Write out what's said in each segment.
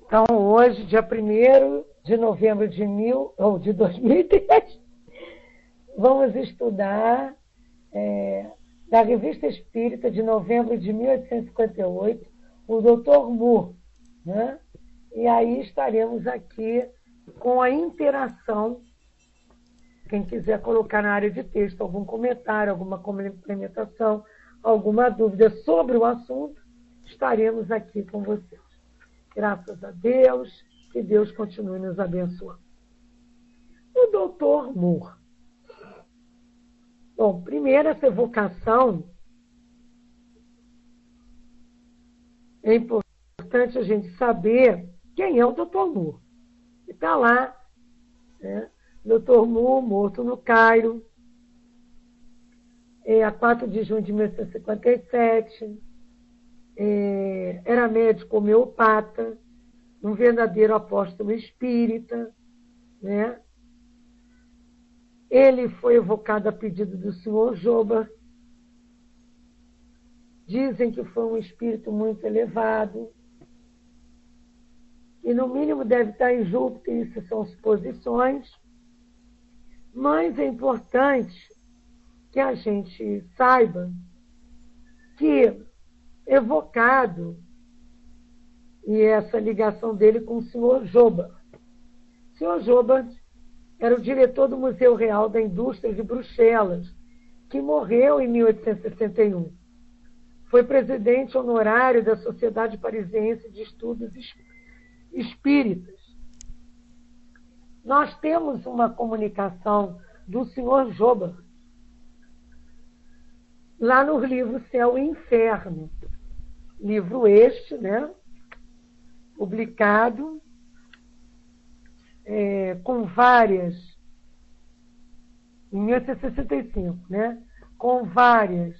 Então, hoje, dia 1º de novembro de 2010, vamos estudar da Revista Espírita de novembro de 1858, o Dr. Moore, né? E aí estaremos aqui com a interação. Quem quiser colocar na área de texto algum comentário, alguma complementação, alguma dúvida sobre o assunto, estaremos aqui com vocês. Graças a Deus, que Deus continue nos abençoando. O Dr. Moore. Bom, primeiro, essa evocação é importante a gente saber quem é o Dr. Moore. Está lá, né? Dr. Moore, morto no Cairo, a 4 de junho de 1857, era médico homeopata, um verdadeiro apóstolo espírita, né? Ele foi evocado a pedido do Sr. Joba. Dizem que foi um espírito muito elevado, e no mínimo deve estar em Júpiter, isso são suposições, mas é importante que a gente saiba que evocado, e essa ligação dele com o Sr. Joba. O Sr. Joba era o diretor do Museu Real da Indústria de Bruxelas, que morreu em 1861. Foi presidente honorário da Sociedade Parisiense de Estudos Espíritas. Nós temos uma comunicação do Sr. Joba lá no livro Céu e Inferno. Livro este, né? Publicado com várias, em 1865, né? Com várias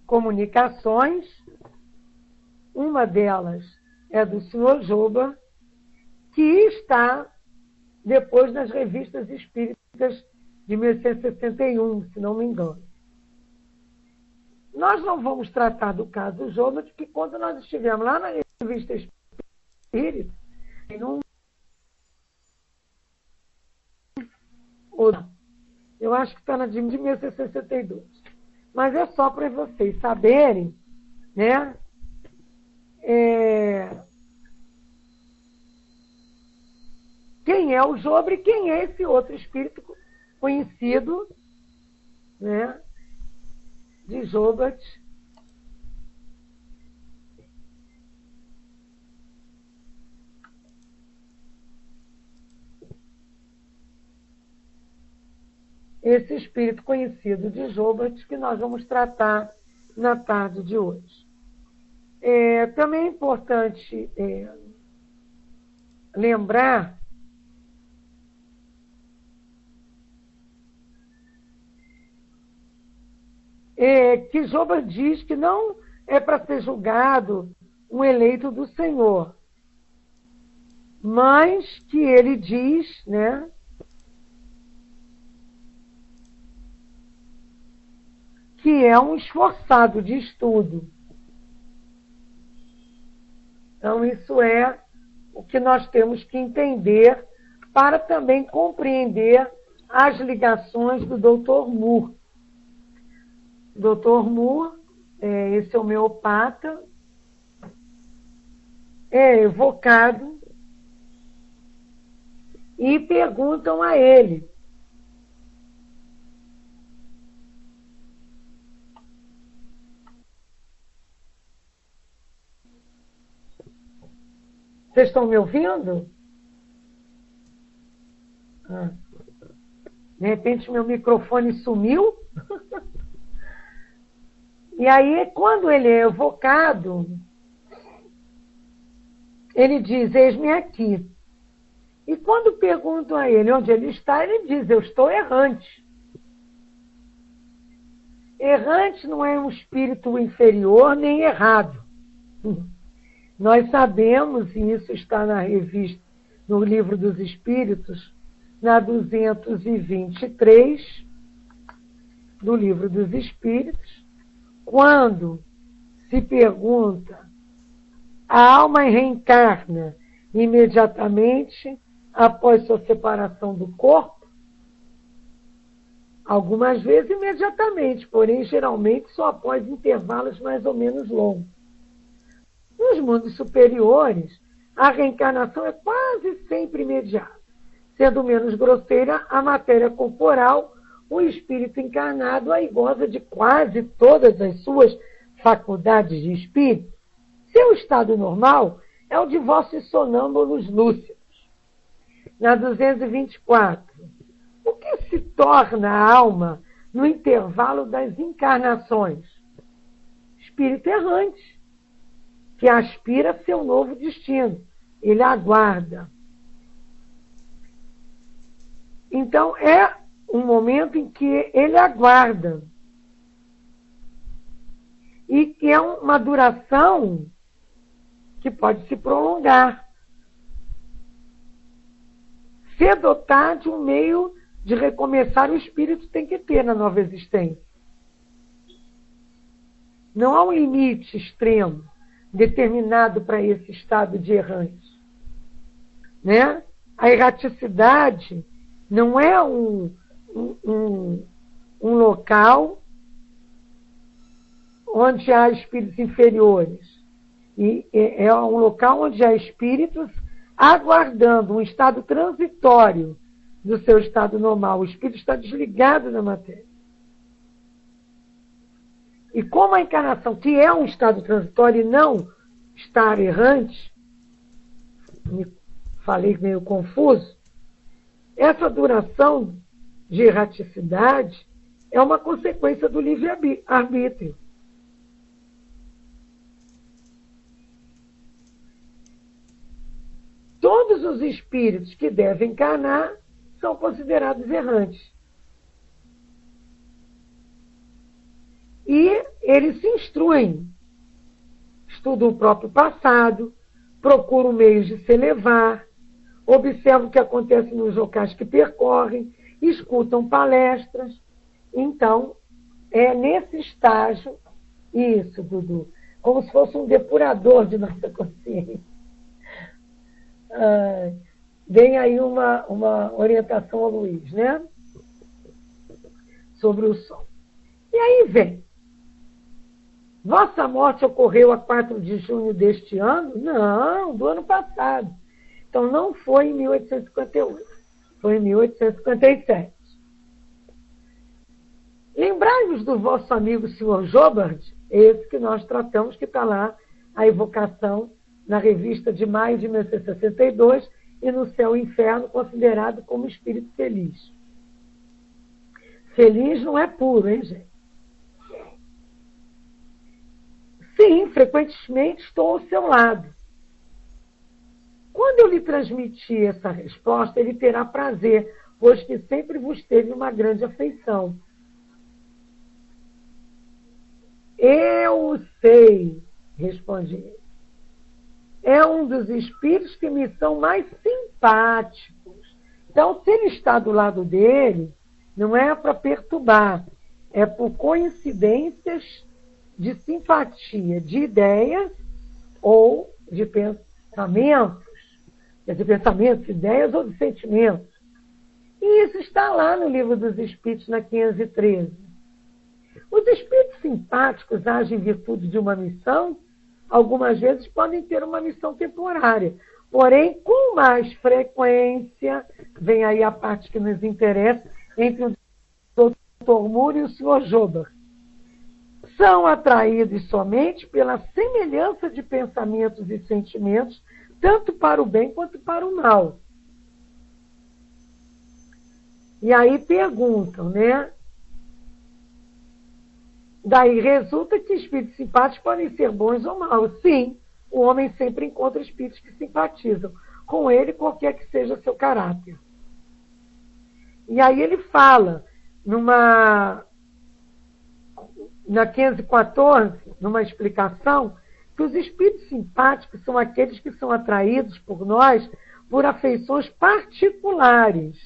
comunicações. Uma delas é do Sr. Joba, que está depois nas revistas espíritas de 1861, se não me engano. Nós não vamos tratar do caso Joba, porque quando nós estivemos lá na revista espírita, eu acho que está na de 1862. Mas é só para vocês saberem, né? Quem é o Joba e quem é esse outro espírito conhecido, né, de Jobat. Esse espírito conhecido de Jobat que nós vamos tratar na tarde de hoje. Também é importante lembrar que Joba diz que não é para ser julgado um eleito do Senhor, mas que ele diz, né, que é um esforçado de estudo. Então, isso é o que nós temos que entender para também compreender as ligações do Dr. Moore. Dr. Moore, esse homeopata, é evocado e perguntam a ele: vocês estão me ouvindo? De repente meu microfone sumiu. E aí, quando ele é evocado, ele diz: eis-me aqui. E quando perguntam a ele onde ele está, ele diz: eu estou errante. Errante não é um espírito inferior nem errado. Nós sabemos, e isso está na revista, no Livro dos Espíritos, na 223 do Livro dos Espíritos, quando se pergunta A alma reencarna imediatamente após sua separação do corpo? Algumas vezes imediatamente, porém geralmente só após intervalos mais ou menos longos. Nos mundos superiores, a reencarnação é quase sempre imediata. Sendo menos grosseira, a matéria corporal, o espírito encarnado aí goza de quase todas as suas faculdades de espírito. Seu estado normal é o de vossos sonâmbulos lúcidos. Na 224, o que se torna a alma no intervalo das encarnações? Espírito errante, que aspira seu novo destino. Ele aguarda. Então, é um momento em que ele aguarda. E que é uma duração que pode se prolongar. Cedo ou tarde, um meio de recomeçar o espírito tem que ter na nova existência. Não há um limite extremo determinado para esse estado de errante. Né? A erraticidade não é um local onde há espíritos inferiores. E é um local onde há espíritos aguardando um estado transitório do seu estado normal. O espírito está desligado da matéria. E como a encarnação, que é um estado transitório e não estar errante, me falei meio confuso, essa duração de erraticidade é uma consequência do livre-arbítrio. Todos os espíritos que devem encarnar são considerados errantes. E eles se instruem, estudam o próprio passado, procuram meios de se elevar, observam o que acontece nos locais que percorrem, escutam palestras. Então, é nesse estágio, isso, Dudu, como se fosse um depurador de nossa consciência. Vem aí uma orientação ao Luiz, né? Sobre o som. E aí vem. Vossa morte ocorreu a 4 de junho deste ano? Não, do ano passado. Então não foi em 1858, foi em 1857. Lembrai-vos do vosso amigo Sr. Jobard, esse que nós tratamos, que está lá, a evocação na revista de maio de 1962, e no Céu e Inferno, considerado como espírito feliz. Feliz não é puro, hein, gente? Sim, frequentemente estou ao seu lado. Quando eu lhe transmitir essa resposta, ele terá prazer, pois que sempre vos teve uma grande afeição. Eu sei, responde ele. É um dos espíritos que me são mais simpáticos. Então, se ele está do lado dele, não é para perturbar, é por coincidências de simpatia, de ideias ou de pensamentos, ideias ou de sentimentos. E isso está lá no Livro dos Espíritos, na 513. Os espíritos simpáticos agem em virtude de uma missão, algumas vezes podem ter uma missão temporária, porém, com mais frequência, vem aí a parte que nos interessa, entre o Dr. Moore e o Sr. Jobar, são atraídos somente pela semelhança de pensamentos e sentimentos, tanto para o bem quanto para o mal. E aí perguntam, né? Daí resulta que espíritos simpáticos podem ser bons ou maus. Sim, o homem sempre encontra espíritos que simpatizam com ele, qualquer que seja seu caráter. E aí ele fala, na 514, numa explicação, que os espíritos simpáticos são aqueles que são atraídos por nós por afeições particulares.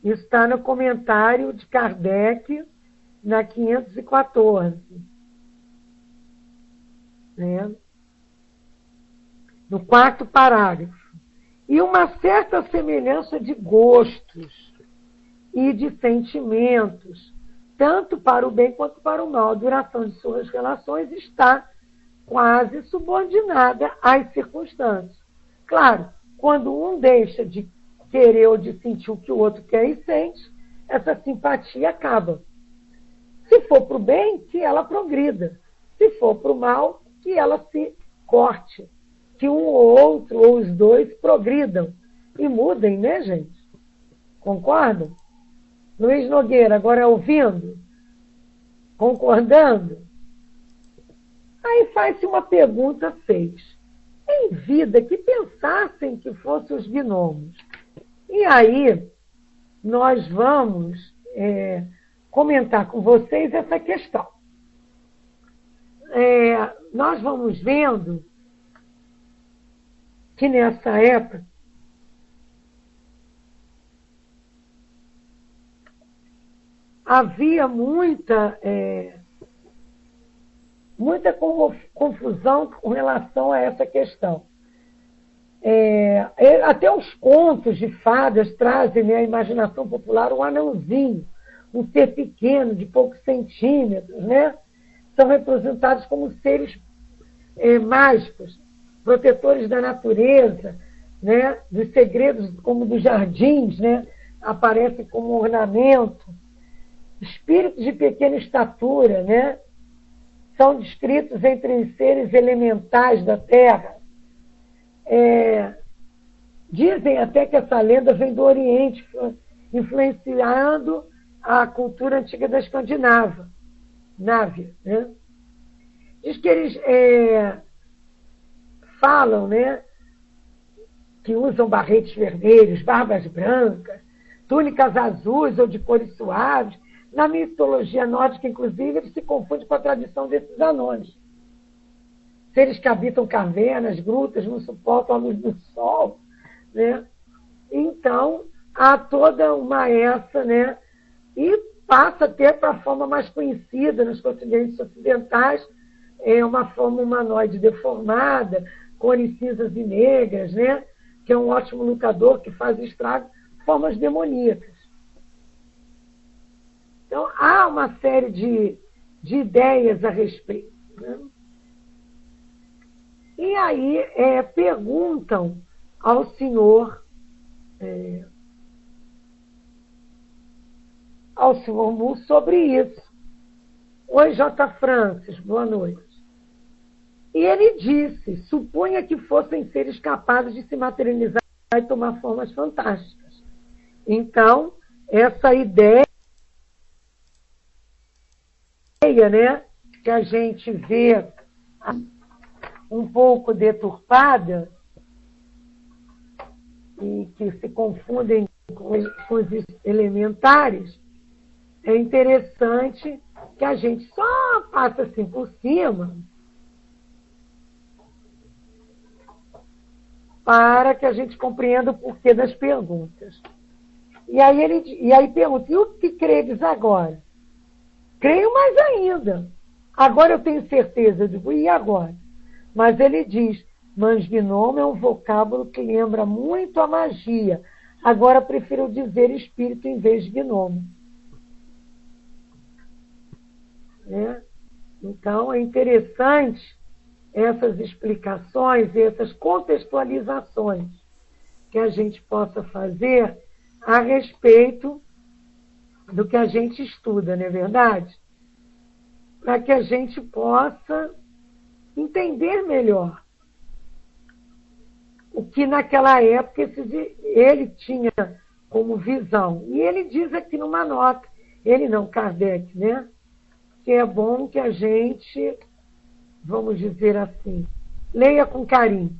Isso está no comentário de Kardec, na 514. Né? no 4º parágrafo. E uma certa semelhança de gostos e de sentimentos, tanto para o bem quanto para o mal. A duração de suas relações está quase subordinada às circunstâncias. Claro, quando um deixa de querer ou de sentir o que o outro quer e sente, essa simpatia acaba. Se for para o bem, que ela progrida. Se for para o mal, que ela se corte. Que um ou outro, ou os dois, progridam e mudem, né, gente? Concordam? Luiz Nogueira, agora ouvindo? Concordando? Aí faz-se uma pergunta 6. Em vida, que pensassem que fossem os gnomos. E aí, nós vamos comentar com vocês essa questão. Nós vamos vendo que nessa época havia muita confusão com relação a essa questão. Até os contos de fadas trazem, né, a imaginação popular um anãozinho, um ser pequeno, de poucos centímetros, né? São representados como seres mágicos, protetores da natureza, né? Dos segredos, como dos jardins, né? Aparecem como ornamento. Espíritos de pequena estatura, né? São descritos entre os seres elementais da Terra. Dizem até que essa lenda vem do Oriente, influenciando a cultura antiga da Escandinávia. Né? Diz que eles falam, né, que usam barretes vermelhos, barbas brancas, túnicas azuis ou de cores suaves. Na mitologia nórdica, inclusive, ele se confunde com a tradição desses anões. Seres que habitam cavernas, grutas, não suportam a luz do sol. Né? Então, há toda uma né? E passa a ter para a forma mais conhecida nos continentes ocidentais, uma forma humanoide deformada, cores cinzas e negras, né? Que é um ótimo lutador que faz estrago, formas demoníacas. Então, há uma série de ideias a respeito. Né? E aí perguntam ao senhor Mu sobre isso. Oi, J. Francis, boa noite. E ele disse, supunha que fossem seres capazes de se materializar e tomar formas fantásticas. Então, essa ideia, né, que a gente vê um pouco deturpada e que se confundem com os elementares, é interessante que a gente só passa assim por cima para que a gente compreenda o porquê das perguntas. E aí pergunta, e o que credes agora? Creio mais ainda. Agora eu tenho certeza. Eu digo, e agora? Mas ele diz, Mangnomo é um vocábulo que lembra muito a magia. Agora prefiro dizer espírito em vez de gnomo. Né? Então, é interessante essas explicações e essas contextualizações que a gente possa fazer a respeito do que a gente estuda, não é verdade? Para que a gente possa entender melhor o que naquela época ele tinha como visão. E ele diz aqui numa nota, ele não, Kardec, né? Que é bom que a gente, vamos dizer assim, leia com carinho.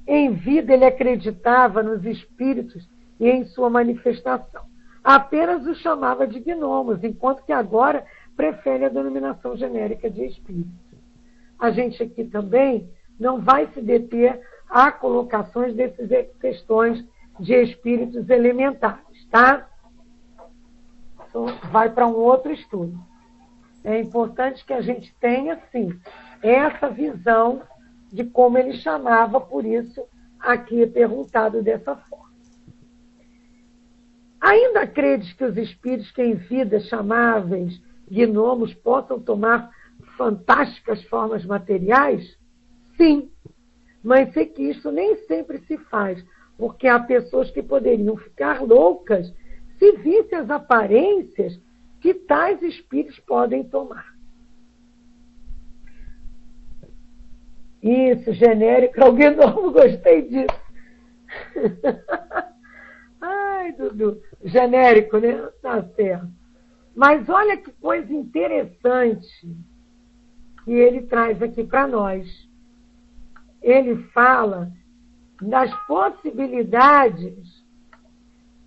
Em vida ele acreditava nos espíritos e em sua manifestação. Apenas os chamava de gnomos, enquanto que agora prefere a denominação genérica de espíritos. A gente aqui também não vai se deter a colocações dessas questões de espíritos elementares, tá? Então, vai para um outro estudo. é importante que a gente tenha, sim, essa visão de como ele chamava, por isso aqui é perguntado dessa forma. Ainda credes que os espíritos que em vida chamáveis gnomos possam tomar fantásticas formas materiais? Sim, mas sei que isso nem sempre se faz, porque há pessoas que poderiam ficar loucas se vissem as aparências que tais espíritos podem tomar. Isso, genérico, alguém novo, gostei disso. Ai, Dudu, genérico, né? Tá certo. Mas olha que coisa interessante que ele traz aqui para nós. Ele fala das possibilidades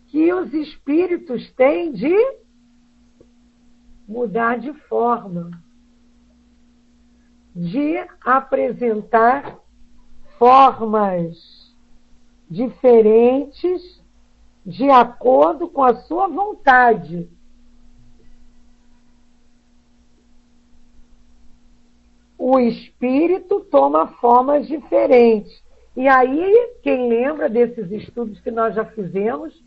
que os espíritos têm de mudar de forma, de apresentar formas diferentes de acordo com a sua vontade. O espírito toma formas diferentes. E aí, quem lembra desses estudos que nós já fizemos?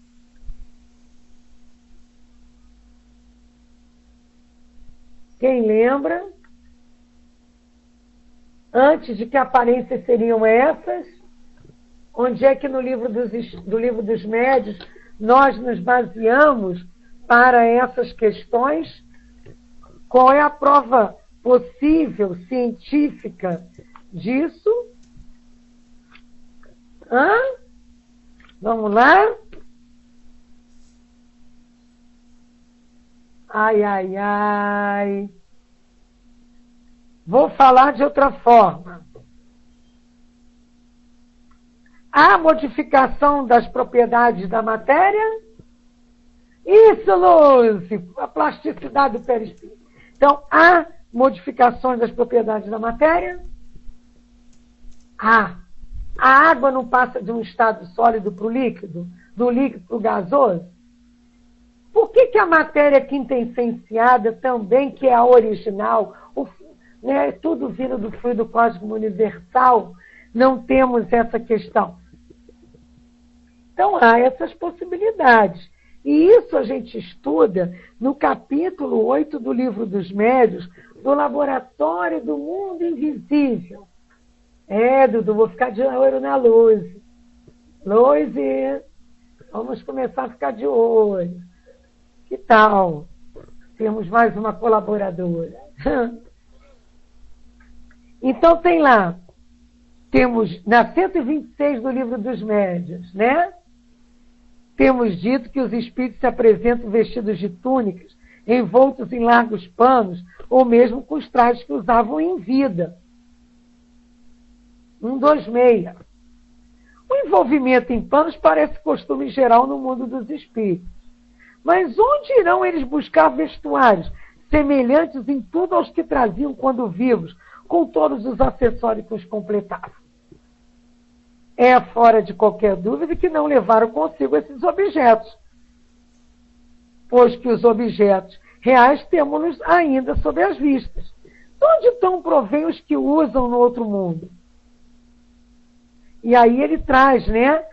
Quem lembra? Antes de que aparências seriam essas? Onde é que no livro do Livro dos Médiuns nós nos baseamos para essas questões? Qual é a prova possível, científica disso? Vamos lá? Ai, ai, ai. Vou falar de outra forma. A modificação das propriedades da matéria? Isso, Lúcia, a plasticidade do perispírito. Então, há modificações das propriedades da matéria? Há. A água não passa de um estado sólido para o líquido, do líquido para o gasoso? Por que a matéria quintessenciada também, que é a original, né, tudo vindo do fluido cósmico universal, não temos essa questão? Então, há essas possibilidades. E isso a gente estuda no capítulo 8 do Livro dos Médiuns, do Laboratório do Mundo Invisível. Dudu, vou ficar de olho na Luz. Luz, vamos começar a ficar de olho. Que tal? Temos mais uma colaboradora. Então, tem lá, temos na 126 do Livro dos Médiuns, né? Temos dito que os espíritos se apresentam vestidos de túnicas, envoltos em largos panos, ou mesmo com os trajes que usavam em vida. 126. O envolvimento em panos parece costume geral no mundo dos espíritos. Mas onde irão eles buscar vestuários semelhantes em tudo aos que traziam quando vivos, com todos os acessórios que os completavam? É fora de qualquer dúvida que não levaram consigo esses objetos, pois que os objetos reais temos-los ainda sob as vistas. De onde então provém os que usam no outro mundo? E aí ele traz, né,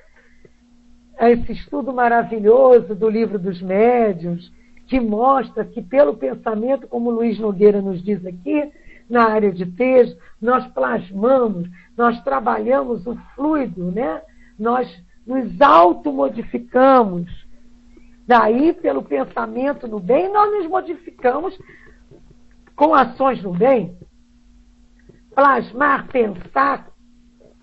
esse estudo maravilhoso do Livro dos Médiuns, que mostra que pelo pensamento, como Luiz Nogueira nos diz aqui, na área de texto, nós plasmamos, nós trabalhamos o fluido, né? Nós nos automodificamos. Daí, pelo pensamento no bem, nós nos modificamos com ações no bem. Plasmar, pensar,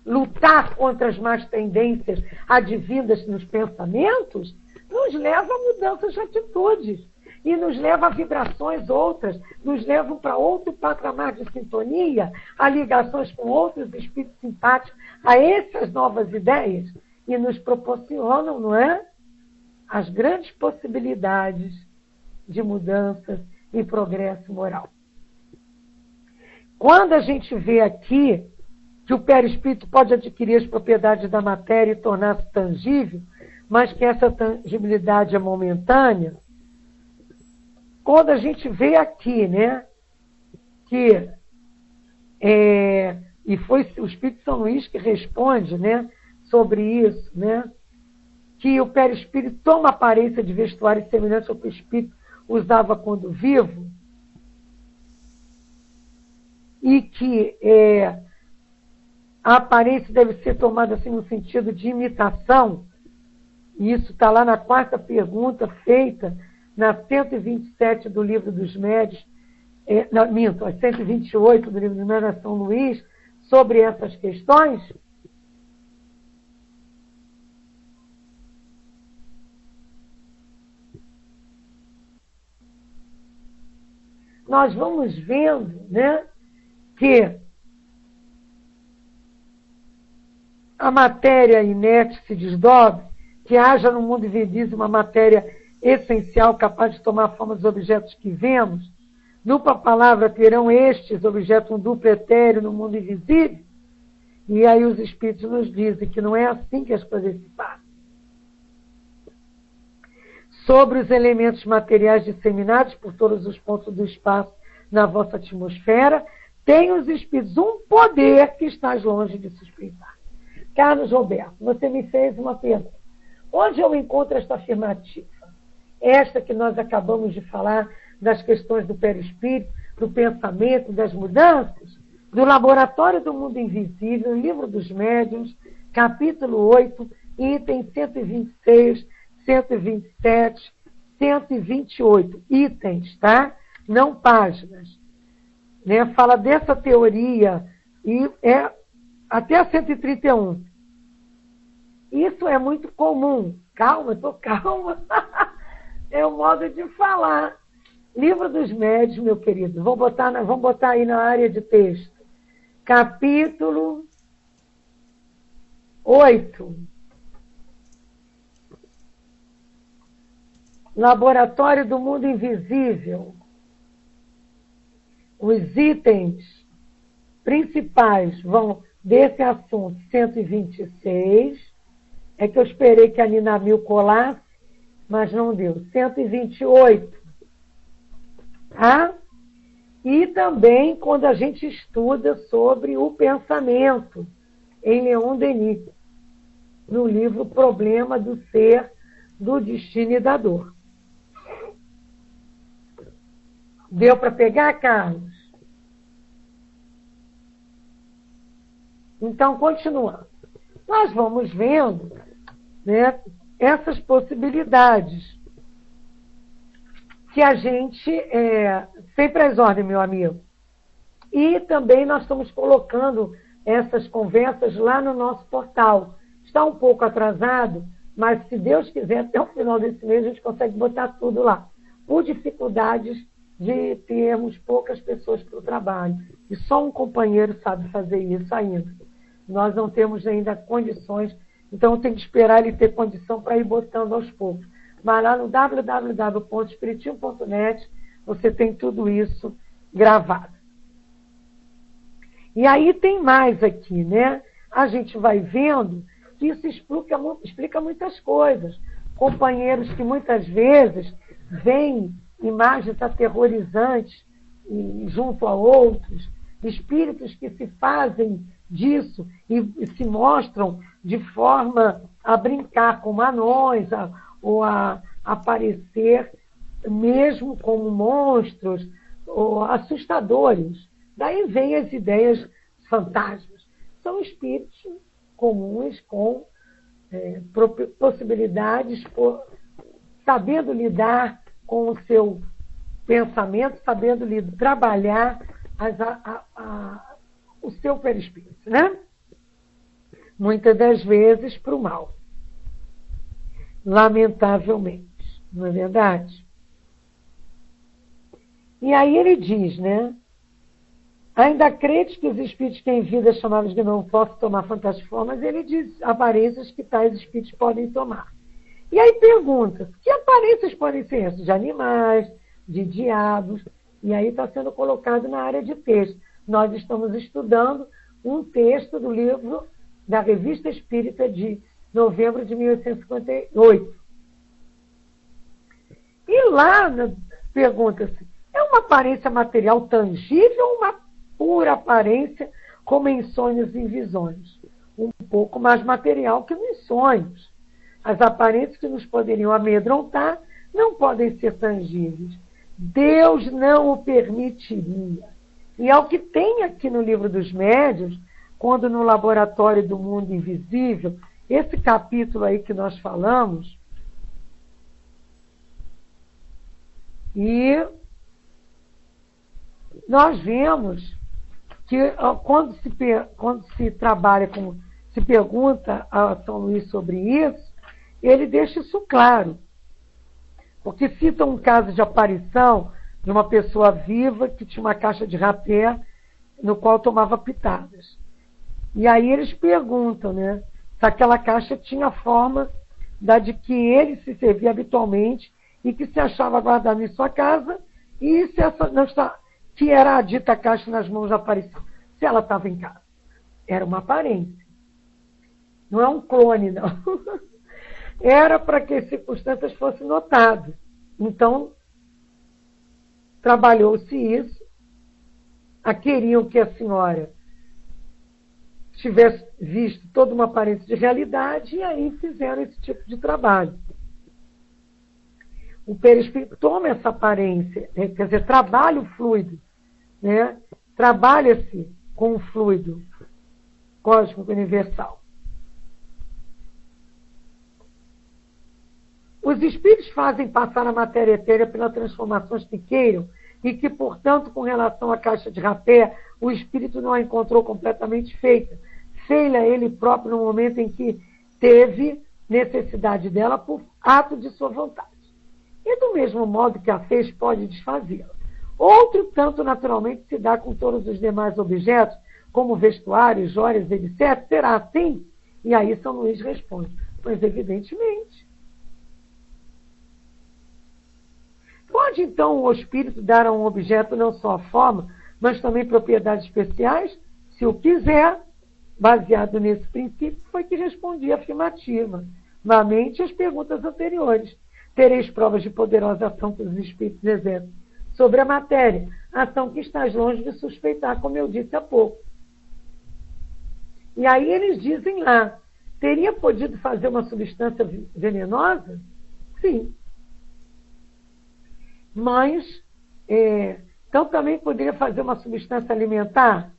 lutar contra as más tendências advindas nos pensamentos, nos leva a mudanças de atitudes. E nos leva a vibrações outras, nos levam para outro patamar de sintonia, a ligações com outros espíritos simpáticos, a essas novas ideias, e nos proporcionam, não é? As grandes possibilidades de mudanças e progresso moral. Quando a gente vê aqui que o perispírito pode adquirir as propriedades da matéria e tornar-se tangível, mas que essa tangibilidade é momentânea, quando a gente vê aqui, né, que, e foi o Espírito São Luís que responde, né, sobre isso, né, que o perispírito toma aparência de vestuário semelhante ao que o espírito usava quando vivo, e que a aparência deve ser tomada assim no sentido de imitação. E isso está lá na quarta pergunta, feita na 127 do Livro dos Médiuns, a 128 do Livro dos Médiuns de São Luís, sobre essas questões. Nós vamos vendo, né, que a matéria inerte se desdobre, que haja no mundo invisível uma matéria essencial capaz de tomar a forma dos objetos que vemos. Dupla palavra, terão estes objetos um duplo etéreo no mundo invisível? E aí os espíritos nos dizem que não é assim que as coisas se passam. Sobre os elementos materiais disseminados por todos os pontos do espaço na vossa atmosfera, têm os espíritos um poder que estás longe de suspeitar. Carlos Roberto, você me fez uma pergunta. Onde eu encontro esta afirmativa? Esta que nós acabamos de falar das questões do perispírito, do pensamento, das mudanças, do Laboratório do Mundo Invisível, Livro dos Médiuns, capítulo 8, item 126, 127, 128. Itens, tá? Não páginas. Né? Fala dessa teoria e até a 131. Isso é muito comum. Calma, estou calma. É o modo de falar. Livro dos Médiuns, meu querido. Vamos botar aí na área de texto. Capítulo 8. Laboratório do Mundo Invisível. Os itens principais vão desse assunto 126. É que eu esperei que a Nina Mil colasse, mas não deu. 128. Tá? E também quando a gente estuda sobre o pensamento, em Leon Denis, no livro Problema do Ser, do Destino e da Dor. Deu para pegar, Carlos? Então, continuando. Nós vamos vendo, né, essas possibilidades que a gente sempre às ordens, meu amigo. E também nós estamos colocando essas conversas lá no nosso portal. Está um pouco atrasado, mas se Deus quiser, até o final desse mês a gente consegue botar tudo lá. Por dificuldades de termos poucas pessoas para o trabalho. E só um companheiro sabe fazer isso ainda. Nós não temos ainda condições, então tem que esperar ele ter condição para ir botando aos poucos. Mas lá no www.espiritismo.net você tem tudo isso gravado. E aí tem mais aqui, né? A gente vai vendo que isso explica muitas coisas. Companheiros que muitas vezes veem imagens aterrorizantes junto a outros, espíritos que se fazem disso e se mostram de forma a brincar com anões ou a aparecer mesmo como monstros ou assustadores. Daí vem as ideias fantasmas. São espíritos comuns com possibilidades, sabendo lidar com o seu pensamento, sabendo trabalhar o seu perispírito, né? Muitas das vezes para o mal. Lamentavelmente, não é verdade? E aí ele diz, né? Ainda crede que os espíritos que em vida chamados de não possam tomar fantásticas formas, ele diz aparências que tais espíritos podem tomar. E aí pergunta, que aparências podem ser essas? De animais, de diabos, e aí está sendo colocado na área de texto. Nós estamos estudando um texto do livro da Revista Espírita de novembro de 1858. E lá pergunta-se, é uma aparência material tangível ou uma pura aparência como em sonhos e em visões? Um pouco mais material que nos sonhos. As aparências que nos poderiam amedrontar não podem ser tangíveis. Deus não o permitiria. E é o que tem aqui no Livro dos Médiuns, quando no Laboratório do Mundo Invisível, esse capítulo aí que nós falamos, e nós vemos que quando se trabalha com, se pergunta a São Luís sobre isso, ele deixa isso claro. Porque cita um caso de aparição de uma pessoa viva que tinha uma caixa de rapé no qual tomava pitadas. E aí eles perguntam, né, se aquela caixa tinha a forma da de que ele se servia habitualmente e que se achava guardado em sua casa, e se essa não está, que era a dita caixa nas mãos da aparição, se ela estava em casa. Era uma aparência. Não é um clone, não. Era para que as circunstâncias fossem notadas. Então, trabalhou-se isso. Queriam que a senhora tivesse visto toda uma aparência de realidade e aí fizeram esse tipo de trabalho. O perispírito toma essa aparência, né? Quer dizer, trabalha o fluido, né? Trabalha-se com o fluido cósmico universal. Os espíritos fazem passar a matéria etérea pelas transformações que queiram e que, portanto, com relação à caixa de rapé, o espírito não a encontrou completamente feita. Fei-la ele próprio no momento em que teve necessidade dela por ato de sua vontade. E do mesmo modo que a fez, pode desfazê-la. Outro tanto naturalmente se dá com todos os demais objetos, como vestuários, joias, etc. Será assim? E aí São Luís responde, mas evidentemente. Pode, então, o espírito dar a um objeto não só a forma, mas também propriedades especiais? Se o quiser, baseado nesse princípio, foi que respondi afirmativa. Novamente, as perguntas anteriores. Tereis provas de poderosa ação que os espíritos exercem sobre a matéria, ação que estás longe de suspeitar, como eu disse há pouco. E aí eles dizem lá, teria podido fazer uma substância venenosa? Sim. Mas, então também poderia fazer uma substância alimentar?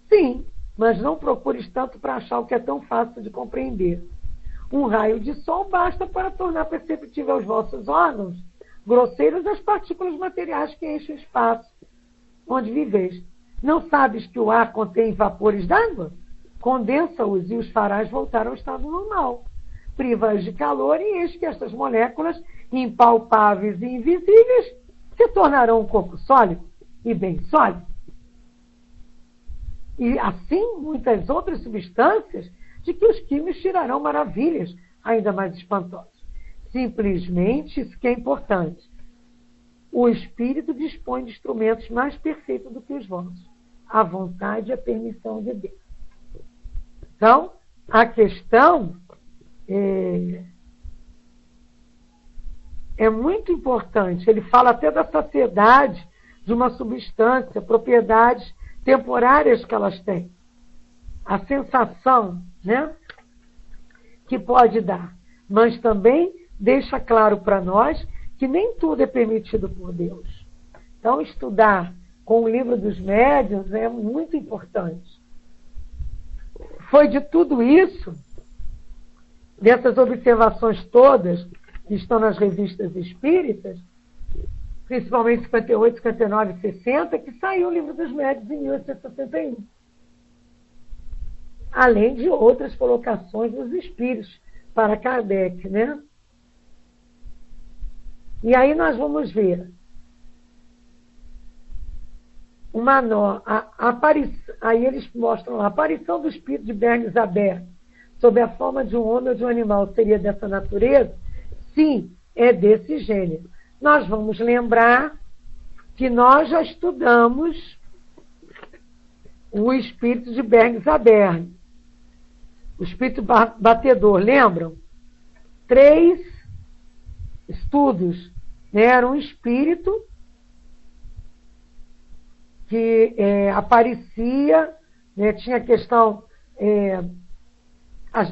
Sim, mas não procures tanto para achar o que é tão fácil de compreender. Um raio de sol basta para tornar perceptível aos vossos órgãos grosseiros as partículas materiais que enchem o espaço onde viveis. Não sabes que o ar contém vapores d'água? Condensa-os e os farás voltar ao estado normal. Priva-os de calor e eis que estas moléculas, impalpáveis e invisíveis, se tornarão um corpo sólido e bem sólido. E assim muitas outras substâncias de que os químicos tirarão maravilhas ainda mais espantosas. Simplesmente, isso que é importante, o espírito dispõe de instrumentos mais perfeitos do que os vossos. A vontade e a permissão de Deus. Então, a questão é muito importante. Ele fala até da saciedade de uma substância, propriedades temporárias que elas têm. A sensação, né, que pode dar. Mas também deixa claro para nós que nem tudo é permitido por Deus. Então, estudar com o Livro dos Médiuns é muito importante. Foi de tudo isso, dessas observações todas que estão nas revistas espíritas, principalmente 58, 59 e 60, que saiu o Livro dos Médiuns em 1861. Além de outras colocações dos espíritos para Kardec, né? E aí nós vamos ver aí eles mostram lá, a aparição do espírito de Bernes Haber sob a forma de um homem ou de um animal seria dessa natureza? Sim, é desse gênero. Nós vamos lembrar que nós já estudamos o espírito de Bernes Haber, o espírito batedor, lembram? 3 estudos né? Era um espírito que aparecia, né? Tinha a questão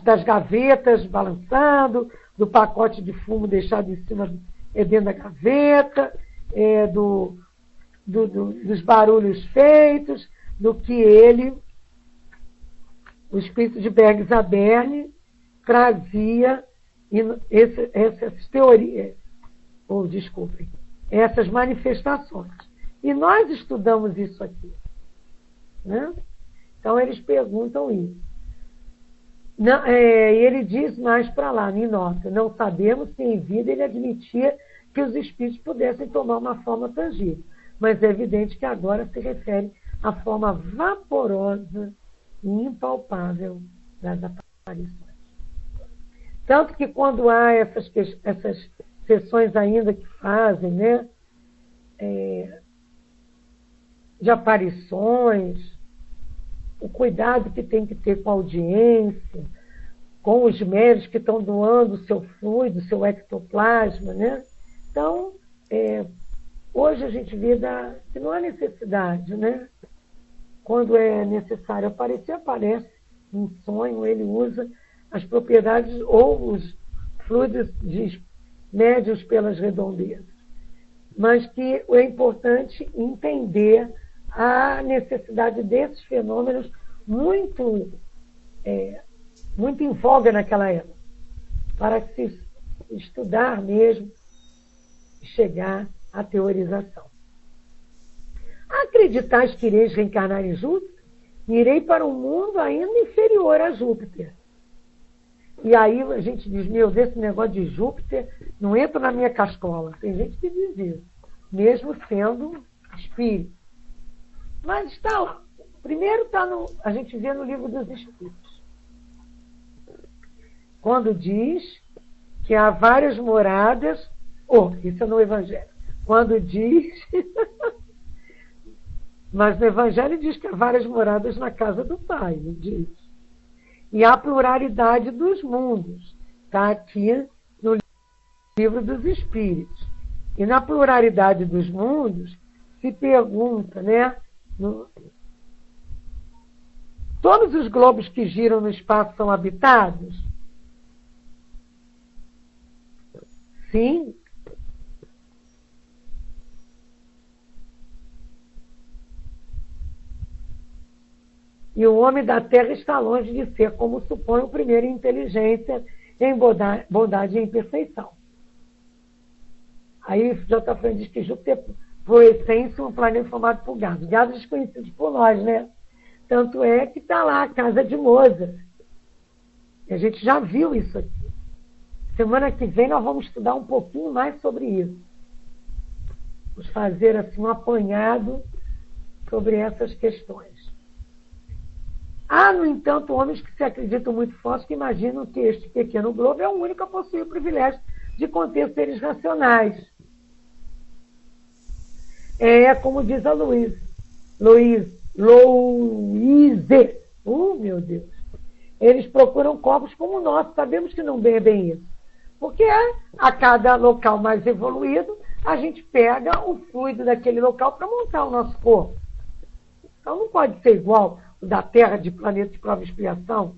das gavetas balançando, do pacote de fumo deixado em cima, dentro da gaveta, dos barulhos feitos, do que o espírito de Berg Zaberne, trazia essas teorias, desculpem, essas manifestações. E nós estudamos isso aqui, né? Então, eles perguntam isso. Não, ele diz mais para lá, em nota, não sabemos se em vida ele admitia que os espíritos pudessem tomar uma forma tangível, mas é evidente que agora se refere à forma vaporosa e impalpável das aparições. Tanto que quando há essas sessões ainda que fazem, né, de aparições, o cuidado que tem que ter com a audiência, com os médicos que estão doando o seu fluido, o seu ectoplasma, né? Então, hoje a gente vê que não há necessidade, né? Quando é necessário aparecer, aparece em sonho, ele usa as propriedades ou os fluidos médios pelas redondezas. Mas que é importante entender a necessidade desses fenômenos muito em voga naquela época, para se estudar mesmo e chegar à teorização. Acreditais que ireis reencarnar em Júpiter? Irei para um mundo ainda inferior a Júpiter. E aí a gente diz, meu Deus, esse negócio de Júpiter não entra na minha cascola. Tem gente que diz isso, mesmo sendo espírito. Mas está lá. Primeiro a gente vê no Livro dos Espíritos. Quando diz que há várias moradas, isso é no Evangelho. Quando diz, mas no Evangelho diz que há várias moradas na casa do Pai, não diz. E há pluralidade dos mundos. Está aqui no Livro dos Espíritos. E na pluralidade dos mundos se pergunta, né? Todos os globos que giram no espaço são habitados? Sim. E o homem da Terra está longe de ser, como supõe o primeiro, em inteligência, em bondade e em perfeição. Aí J. Francisco diz que Júpiter, por essência, um planeta formado por gases. Gases desconhecidos por nós, né? Tanto é que está lá a casa de Mozart. E a gente já viu isso aqui. Semana que vem nós vamos estudar um pouquinho mais sobre isso. Vamos fazer assim um apanhado sobre essas questões. Há, no entanto, homens que se acreditam muito fortes, que imaginam que este pequeno globo é o único a possuir o privilégio de conter seres racionais. Como diz a Louise. Meu Deus. Eles procuram corpos como o nosso. Sabemos que não é bem isso. Porque a cada local mais evoluído, a gente pega o fluido daquele local para montar o nosso corpo. Então não pode ser igual o da Terra, de planeta de prova e expiação.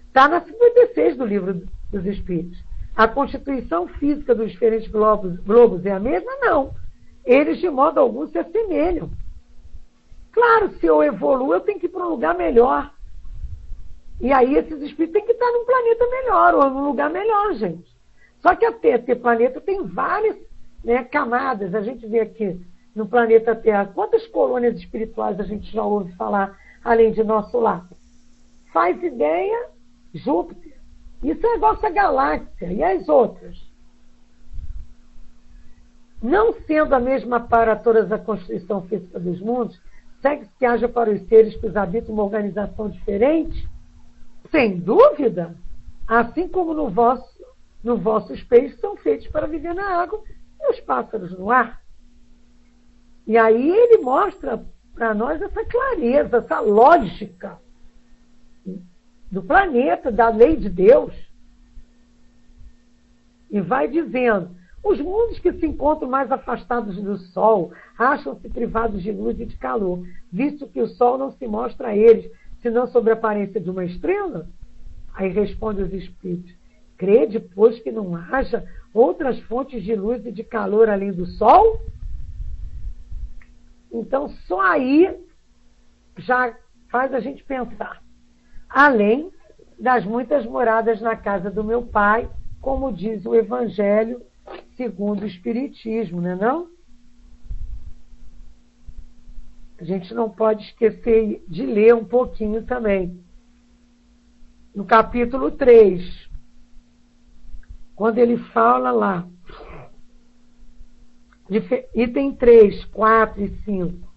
Está na 56 do Livro dos Espíritos. A constituição física dos diferentes globos é a mesma? Não. Eles, de modo algum, se assemelham. Claro, se eu evoluo, eu tenho que ir para um lugar melhor. E aí esses espíritos têm que estar num planeta melhor, ou num lugar melhor, gente. Só que até ter planeta tem várias, né, camadas. A gente vê aqui no planeta Terra, quantas colônias espirituais a gente já ouve falar, além de nosso lar? Faz ideia, Júpiter. Isso é a nossa galáxia. E as outras? Não sendo a mesma para todas a constituição física dos mundos, segue-se que haja para os seres que os habitam uma organização diferente? Sem dúvida. Assim como no vosso peixes são feitos para viver na água e os pássaros no ar. E aí ele mostra para nós essa clareza, essa lógica do planeta, da lei de Deus. E vai dizendo, Os mundos que se encontram mais afastados do Sol acham-se privados de luz e de calor, visto que o Sol não se mostra a eles, senão sob a aparência de uma estrela? Aí responde os espíritos: crede, pois, que não haja outras fontes de luz e de calor além do Sol? Então, só aí já faz a gente pensar. Além das muitas moradas na casa do meu pai, como diz o Evangelho segundo o Espiritismo, não é não? A gente não pode esquecer de ler um pouquinho também. No capítulo 3, quando ele fala lá, item 3, 4 e 5,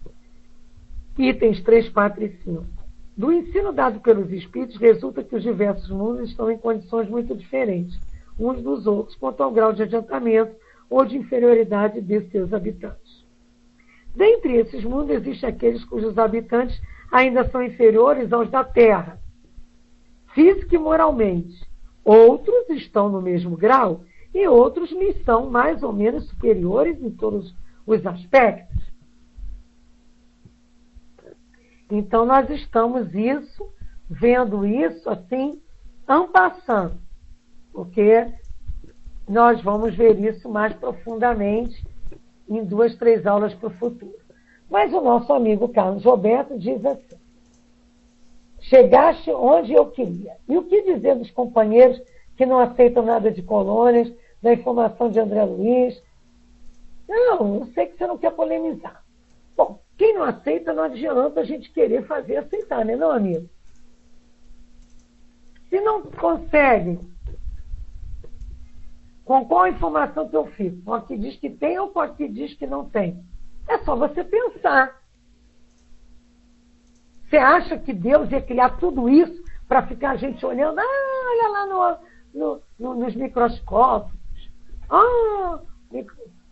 itens 3, 4 e 5. Do ensino dado pelos Espíritos, resulta que os diversos mundos estão em condições muito diferentes uns dos outros quanto ao grau de adiantamento ou de inferioridade de seus habitantes. Dentre esses mundos, existem aqueles cujos habitantes ainda são inferiores aos da Terra, física e moralmente. Outros estão no mesmo grau e outros lhes são mais ou menos superiores em todos os aspectos. Então, nós estamos vendo isso assim, en passant, porque nós vamos ver isso mais profundamente em 2, 3 aulas para o futuro. Mas o nosso amigo Carlos Roberto diz assim: chegaste onde eu queria. E o que dizer dos companheiros que não aceitam nada de colônias, da informação de André Luiz? Não, eu sei que você não quer polemizar. Bom, quem não aceita, não adianta a gente querer fazer aceitar, né, meu amigo? Se não consegue, com qual informação que eu fico? Com a que diz que tem ou com a que diz que não tem? É só você pensar. Você acha que Deus ia criar tudo isso para ficar a gente olhando? Olha lá nos microscópios.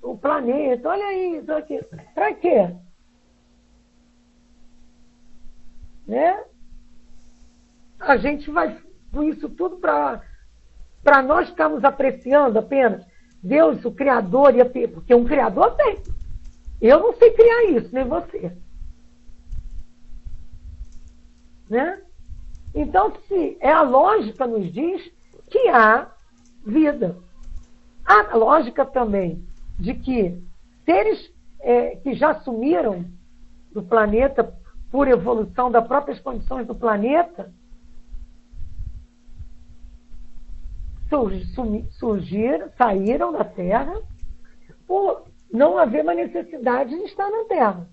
O planeta, olha isso aqui. Para quê? Né? A gente vai com isso tudo para nós ficarmos apreciando apenas Deus, o Criador, porque um Criador tem. Eu não sei criar isso, nem você. Né? Então, se a lógica nos diz que há vida. A lógica também de que seres que já sumiram do planeta por evolução das próprias condições do planeta saíram da Terra por não haver uma necessidade de estar na Terra.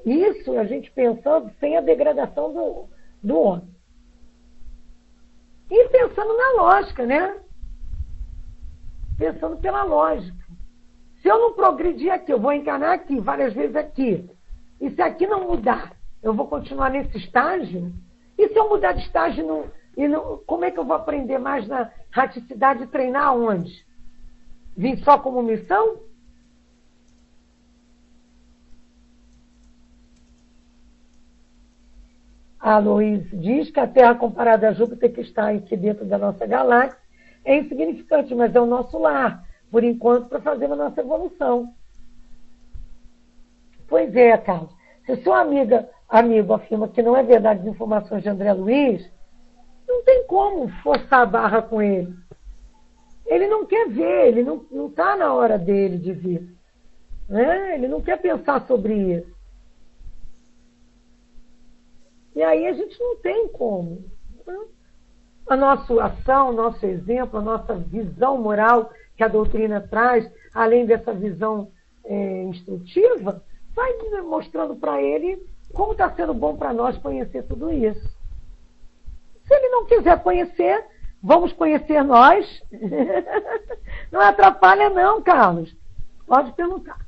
Isso a gente pensando sem a degradação do homem. E pensando na lógica, né? Pensando pela lógica. Se eu não progredir aqui, eu vou encarnar aqui, várias vezes aqui. E se aqui não mudar, eu vou continuar nesse estágio? E se eu mudar de estágio, como é que eu vou aprender mais na raticidade e treinar onde? Vim só como missão? A Luiz diz que a Terra comparada a Júpiter, que está aqui dentro da nossa galáxia, é insignificante, mas é o nosso lar, por enquanto, para fazer a nossa evolução. Pois é, Carlos. Se sua amigo afirma que não é verdade as informações de André Luiz, não tem como forçar a barra com ele. Ele não quer ver, ele não está na hora dele de ver. Né? Ele não quer pensar sobre isso. E aí a gente não tem como. Né? A nossa ação, o nosso exemplo, a nossa visão moral que a doutrina traz, além dessa visão instrutiva, vai mostrando para ele como está sendo bom para nós conhecer tudo isso. Se ele não quiser conhecer, vamos conhecer nós. Não atrapalha não, Carlos. Pode perguntar.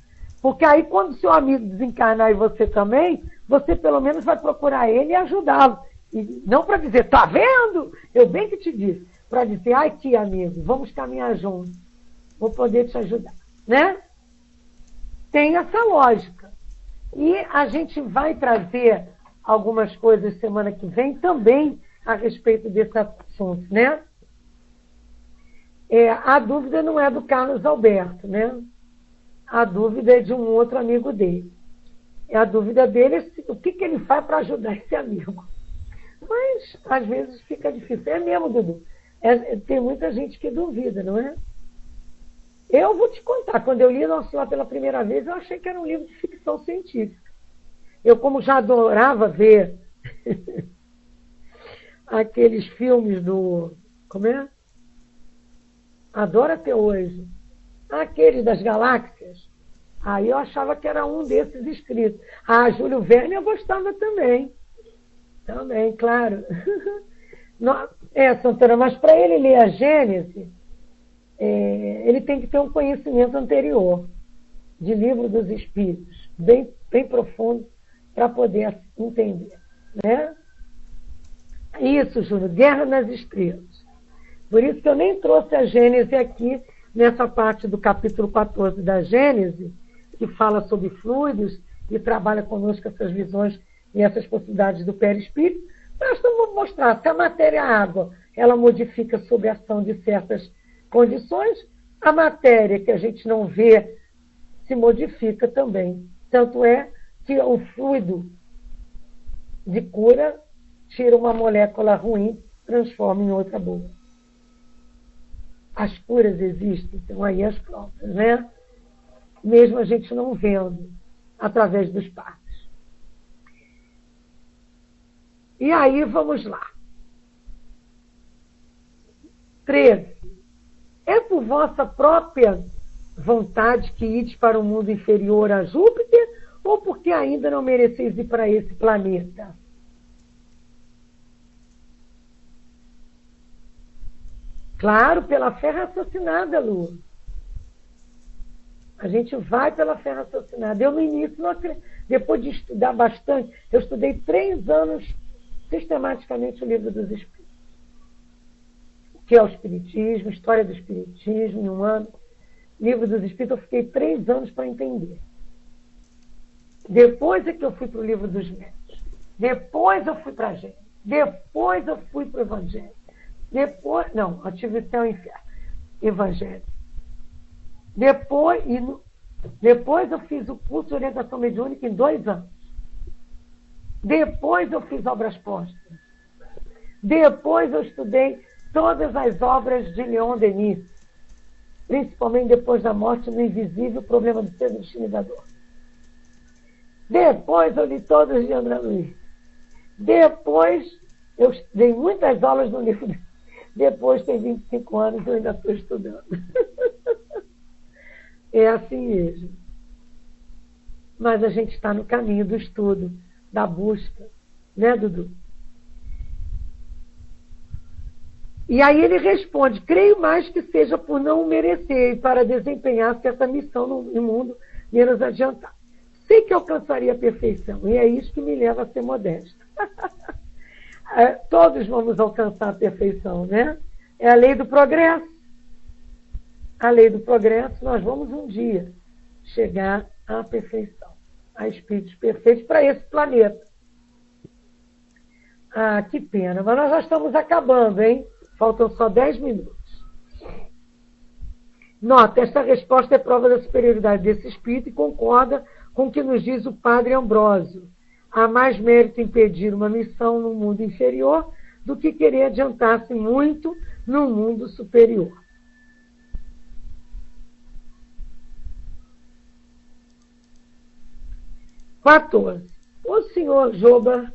Porque aí quando seu amigo desencarnar e você também, você pelo menos vai procurar ele e ajudá-lo. E não para dizer, tá vendo? Eu bem que te disse. Para dizer, aqui, amigo, vamos caminhar juntos. Vou poder te ajudar. Né? Tem essa lógica. E a gente vai trazer algumas coisas semana que vem também a respeito desse assunto, né? A dúvida não é do Carlos Alberto, né? A dúvida é de um outro amigo dele. A dúvida dele é o que ele faz para ajudar esse amigo. Mas, às vezes, fica difícil. É mesmo, Dudu. Tem muita gente que duvida, não é? Eu vou te contar. Quando eu li Nosso Lar pela primeira vez, eu achei que era um livro de ficção científica. Eu, como já adorava ver aqueles filmes do... Como é? Adoro até hoje. Aqueles das galáxias. Aí eu achava que era um desses escritos. Júlio Verne eu gostava também. Também, claro. Santana, mas para ele ler a Gênese, ele tem que ter um conhecimento anterior de Livro dos Espíritos, bem profundo, para poder entender. Né? Isso, Júlio, Guerra nas Estrelas. Por isso que eu nem trouxe a Gênese aqui, nessa parte do capítulo 14 da Gênese, que fala sobre fluidos e trabalha conosco essas visões e essas possibilidades do perispírito. Mas eu vou mostrar que a matéria água, ela modifica sob a ação de certas condições, a matéria que a gente não vê se modifica também. Tanto é que o fluido de cura tira uma molécula ruim, transforma em outra boa. As curas existem, então aí as provas, né? Mesmo a gente não vendo através dos partos. E aí, vamos lá. 13. É por vossa própria vontade que ides para o mundo inferior a Júpiter, ou porque ainda não mereceis ir para esse planeta? Claro, pela fé raciocinada, Lu. A gente vai pela fé raciocinada. Eu, no início, depois de estudar bastante, eu estudei 3 anos sistematicamente o Livro dos Espíritos, que é o Espiritismo, História do Espiritismo, em 1 ano. Livro dos Espíritos, eu fiquei 3 anos para entender. Depois é que eu fui para o Livro dos Médiuns. Depois eu fui para a Gênesis. Depois eu fui para o Evangelho. Depois, não, Ativo Céu e Inferno. Evangelho. Depois eu fiz o curso de orientação mediúnica em 2 anos. Depois eu fiz obras póstumas. Depois eu estudei todas as obras de Leon Denis, principalmente depois da morte no Invisível, o problema do ser destinador. Depois eu li todas de André Luiz. Depois eu dei muitas aulas no livro. Depois tem 25 anos e eu ainda estou estudando. É assim mesmo. Mas a gente está no caminho do estudo, da busca, né, Dudu? E aí ele responde: creio mais que seja por não o merecer e para desempenhar certa missão no mundo menos adiantado. Sei que alcançaria a perfeição, e é isso que me leva a ser modesto. Todos vamos alcançar a perfeição, né? É a lei do progresso. A lei do progresso, nós vamos um dia chegar à perfeição, a espíritos perfeitos para esse planeta. Que pena, mas nós já estamos acabando, hein? Faltam só 10 minutos. Nota, esta resposta é prova da superioridade desse espírito e concorda com o que nos diz o padre Ambrósio. Há mais mérito em pedir uma missão no mundo inferior do que querer adiantar-se muito no mundo superior. O senhor Joba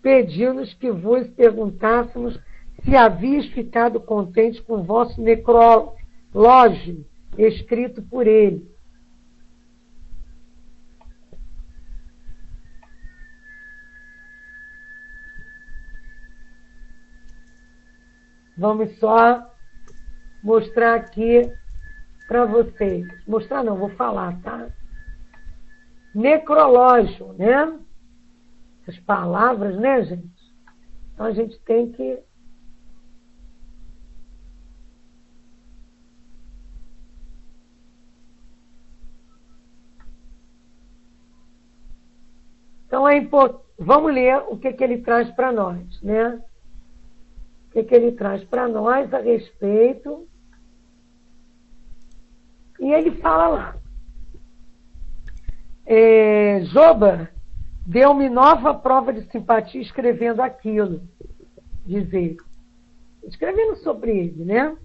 pediu-nos que vos perguntássemos se havias ficado contente com o vosso necrológio escrito por ele. Vamos só mostrar aqui para vocês. Mostrar não, vou falar, tá? Necrológio, né? Essas palavras, né, gente? Então a gente tem que... Então, vamos ler o que ele traz para nós, né? que ele traz para nós a respeito. E ele fala lá. Joba deu-me nova prova de simpatia escrevendo aquilo, diz ele. Escrevendo sobre ele, né?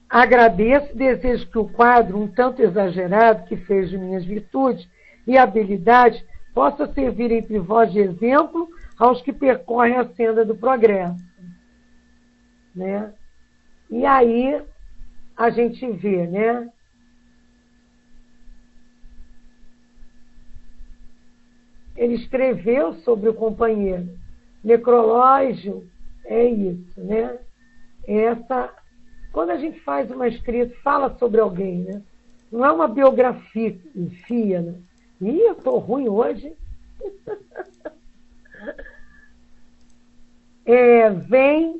Agradeço e desejo que o quadro, um tanto exagerado, que fez de minhas virtudes e habilidades, possa servir entre vós de exemplo aos que percorrem a senda do progresso. Né? E aí a gente vê, né? Ele escreveu sobre o companheiro. Necrológio é isso, né? Quando a gente faz uma escrita, fala sobre alguém, né? Não é uma biografia, né? Ih, eu estou ruim hoje. Vem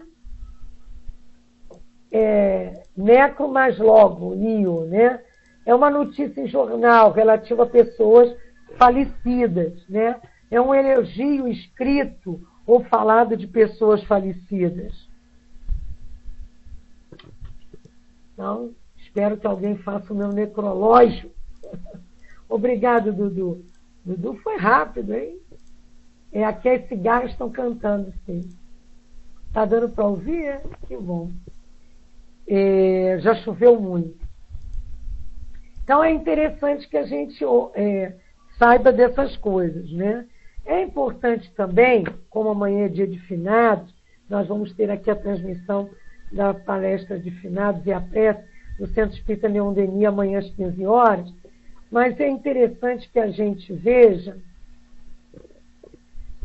necro mais logo, nio, né? É uma notícia em jornal relativa a pessoas falecidas, né? É um elogio escrito ou falado de pessoas falecidas. Então, espero que alguém faça o meu necrológio. Obrigado, Dudu. Dudu foi rápido, hein? Aqui as cigarras estão cantando, sim. Tá dando para ouvir? Que bom. Já choveu muito. Então, é interessante que a gente saiba dessas coisas, né? É importante também, como amanhã é dia de finados, nós vamos ter aqui a transmissão da palestra de finados e a prece no Centro Espírita Leon Denis, amanhã às 15 horas, mas é interessante que a gente veja,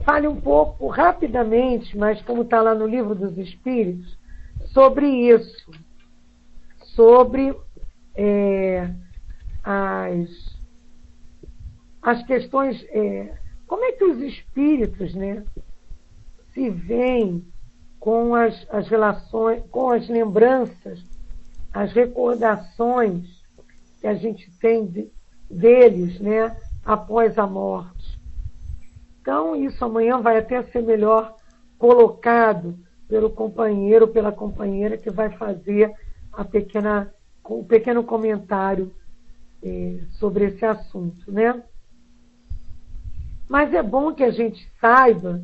fale um pouco rapidamente, mas como está lá no Livro dos Espíritos, sobre isso, sobre as questões, como é que os espíritos, né, se veem com as relações, com as lembranças, as recordações que a gente tem deles, né, após a morte. Então, isso amanhã vai até ser melhor colocado pelo companheiro ou pela companheira que vai fazer um pequeno comentário sobre esse assunto, né? Mas é bom que a gente saiba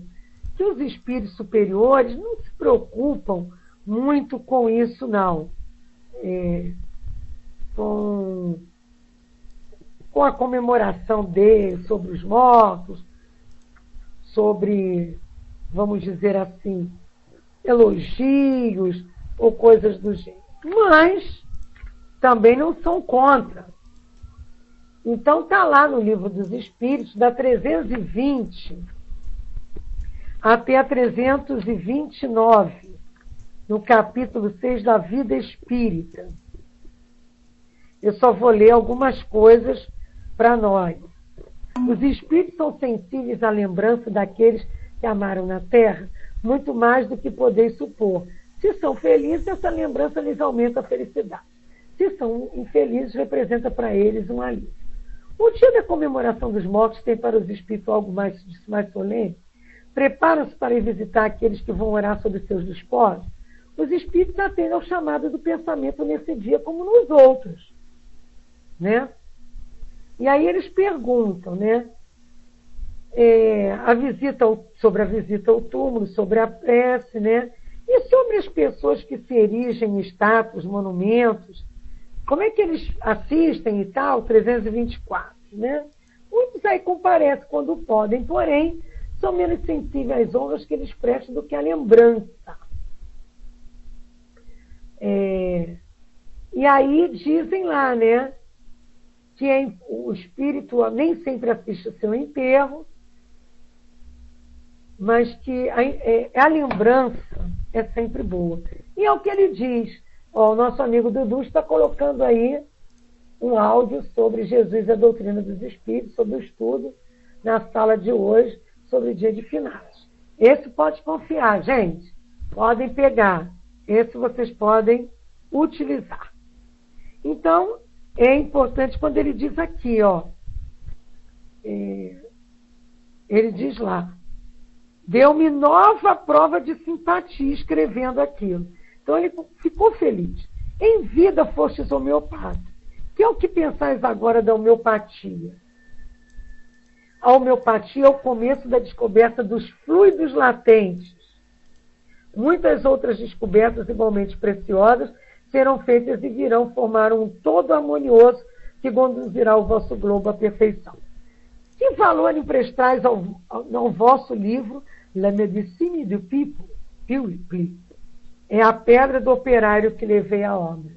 que os espíritos superiores não se preocupam muito com isso, não. Com a comemoração deles, sobre os mortos, sobre, vamos dizer assim, elogios ou coisas do gênero. Mas também não são contra. Então está lá no Livro dos Espíritos, da 320 até a 329, no capítulo 6 da Vida Espírita. Eu só vou ler algumas coisas para nós. Os espíritos são sensíveis à lembrança daqueles que amaram na Terra, muito mais do que podeis supor. Se são felizes, essa lembrança lhes aumenta a felicidade. Se são infelizes, representa para eles um alívio. O dia da comemoração dos mortos tem para os espíritos algo mais solene? Preparam-se para ir visitar aqueles que vão orar sobre seus despojos? Os espíritos atendem ao chamado do pensamento nesse dia, como nos outros. Né? E aí eles perguntam, né? Sobre a visita ao túmulo, sobre a prece, né? E sobre as pessoas que se erigem em estátuas, monumentos, como é que eles assistem e tal? 324, né? Muitos aí comparecem quando podem, porém, são menos sensíveis às honras que eles prestam do que à lembrança. E aí dizem lá, né? Que o espírito nem sempre assiste o seu enterro, mas que a lembrança é sempre boa. E é o que ele diz. O nosso amigo Dudu está colocando aí um áudio sobre Jesus e a doutrina dos espíritos, sobre o estudo na sala de hoje, sobre o dia de finados. Esse pode confiar, gente. Podem pegar. Esse vocês podem utilizar. Então, é importante quando ele diz aqui, ele diz lá, deu-me nova prova de simpatia escrevendo aquilo. Então ele ficou feliz. Em vida fostes homeopata. Que é o que pensais agora da homeopatia? A homeopatia é o começo da descoberta dos fluidos latentes. Muitas outras descobertas igualmente preciosas serão feitas e virão formar um todo harmonioso que conduzirá o vosso globo à perfeição. Que valor emprestais ao vosso livro La Médecine du Peuple? É a pedra do operário que levei à obra.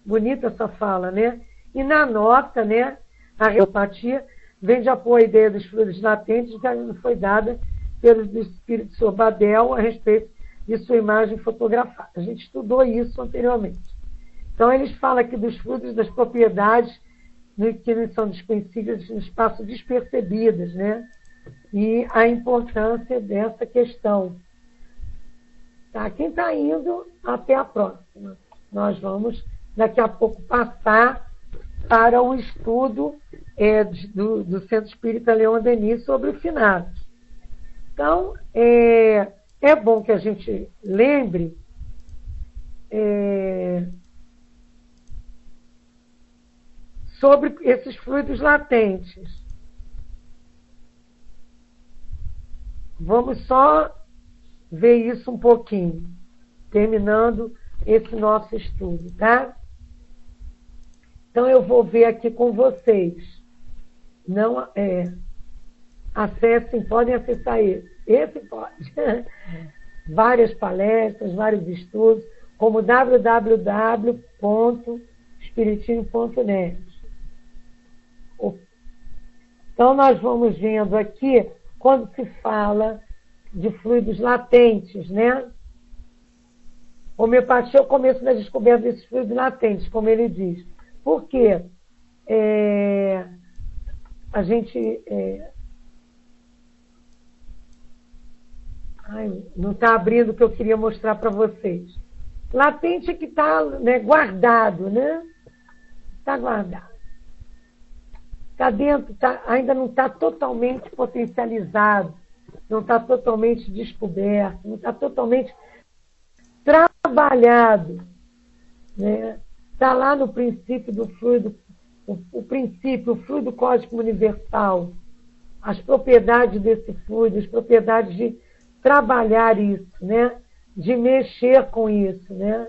Bonita essa fala, né? E na nota, né, a homeopatia vem de apoio à ideia dos fluidos latentes que foi dada pelo espírito Sobadel a respeito de sua imagem fotografada. A gente estudou isso anteriormente. Então, eles falam aqui dos fluidos, das propriedades que não são desconhecidas, nos passam despercebidas, né? E a importância dessa questão. Tá? Quem está indo, até a próxima. Nós vamos, daqui a pouco, passar para o estudo do Centro Espírita Leon Denis sobre o finados. Então, é bom que a gente lembre sobre esses fluidos latentes. Vamos só ver isso um pouquinho, terminando esse nosso estudo, tá? Então, eu vou ver aqui com vocês. Não acessem, podem acessar esse pode. Várias palestras, vários estudos, como www.espiritismo.net. Então, nós vamos vendo aqui, quando se fala de fluidos latentes, né? Homeopatia é o começo da descoberta desses fluidos latentes, como ele diz. Por quê? A gente... não está abrindo o que eu queria mostrar para vocês. Latente é que está, né, guardado, né? Está guardado. Está dentro, ainda não está totalmente potencializado, não está totalmente descoberto, não está totalmente trabalhado, né? Está lá no princípio do fluido, o fluido cósmico universal, as propriedades desse fluido, as propriedades de trabalhar isso, né? De mexer com isso, né?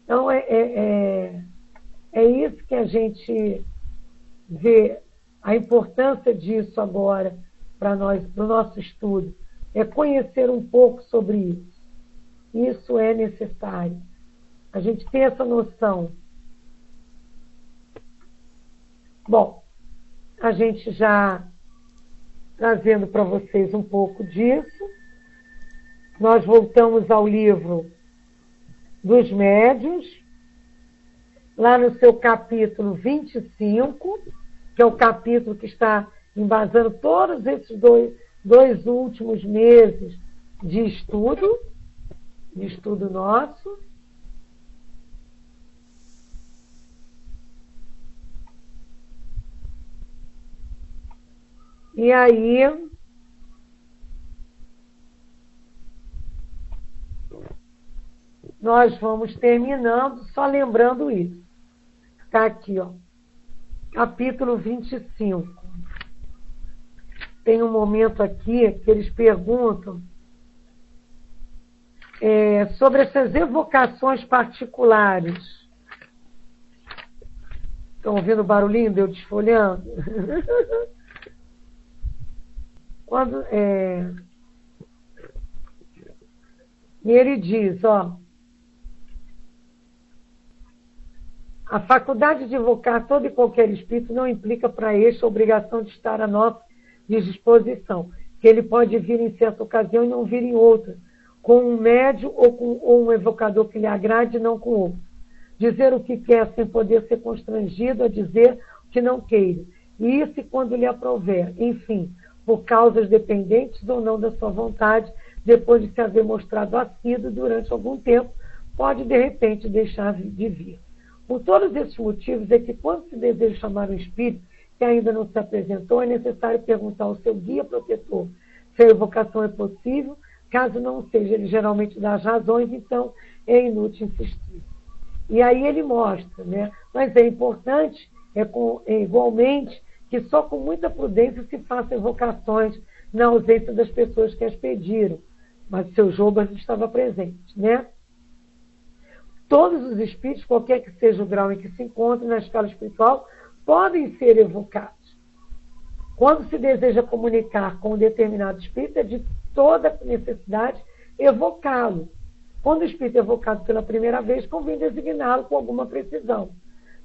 Então, é isso que a gente vê, a importância disso agora para nós, para o nosso estudo, é conhecer um pouco sobre isso. Isso é necessário. A gente tem essa noção. Bom, a gente já trazendo para vocês um pouco disso, nós voltamos ao livro dos médiuns, lá no seu capítulo 25, que é o capítulo que está embasando todos esses dois últimos meses de estudo nosso. E aí, nós vamos terminando, só lembrando isso. Está aqui, ó, capítulo 25. Tem um momento aqui que eles perguntam sobre essas evocações particulares. Estão ouvindo o barulhinho de eu desfolhando? Quando, e ele diz, ó, a faculdade de evocar todo e qualquer espírito não implica para este a obrigação de estar à nossa disposição, que ele pode vir em certa ocasião e não vir em outra, com um médium ou um evocador que lhe agrade e não com outro. Dizer o que quer sem poder ser constrangido a dizer o que não queira, e isso quando lhe aprouver, enfim, por causas dependentes ou não da sua vontade, depois de se haver mostrado assíduo durante algum tempo, pode de repente deixar de vir. Por todos esses motivos é que quando se deseja chamar um espírito que ainda não se apresentou, é necessário perguntar ao seu guia protetor se a evocação é possível. Caso não seja, ele geralmente dá as razões, então é inútil insistir. E aí ele mostra, né? Mas é importante, igualmente, que só com muita prudência se faça evocações na ausência das pessoas que as pediram. Mas o seu Jobas estava presente, né? Todos os espíritos, qualquer que seja o grau em que se encontrem na escala espiritual, podem ser evocados. Quando se deseja comunicar com um determinado espírito, é de toda necessidade evocá-lo. Quando o espírito é evocado pela primeira vez, convém designá-lo com alguma precisão.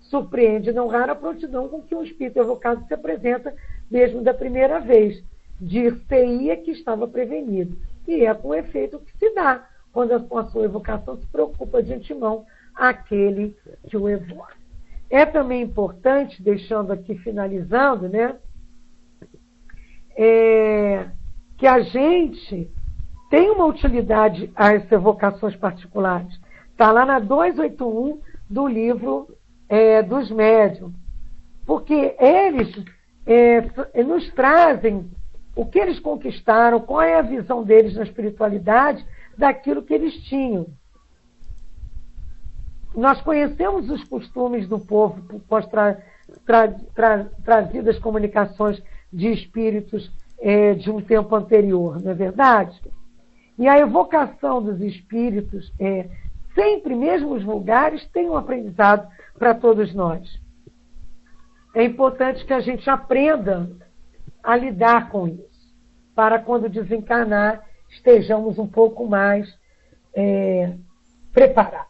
Surpreende não raro a prontidão com que um espírito evocado se apresenta mesmo da primeira vez. Dir-se-ia que estava prevenido. E é com efeito que se dá, quando com a sua evocação se preocupa de antemão aquele que o evoca. É também importante, deixando aqui finalizando, né, que a gente tem uma utilidade às evocações particulares. Está lá na 281 do livro dos médiuns. Porque eles nos trazem o que eles conquistaram, qual é a visão deles na espiritualidade daquilo que eles tinham. Nós conhecemos os costumes do povo pós trazidas comunicações de espíritos de um tempo anterior, não é verdade? E a evocação dos espíritos, sempre, mesmo os vulgares, tem um aprendizado para todos nós. É importante que a gente aprenda a lidar com isso, para quando desencarnar estejamos um pouco mais preparados.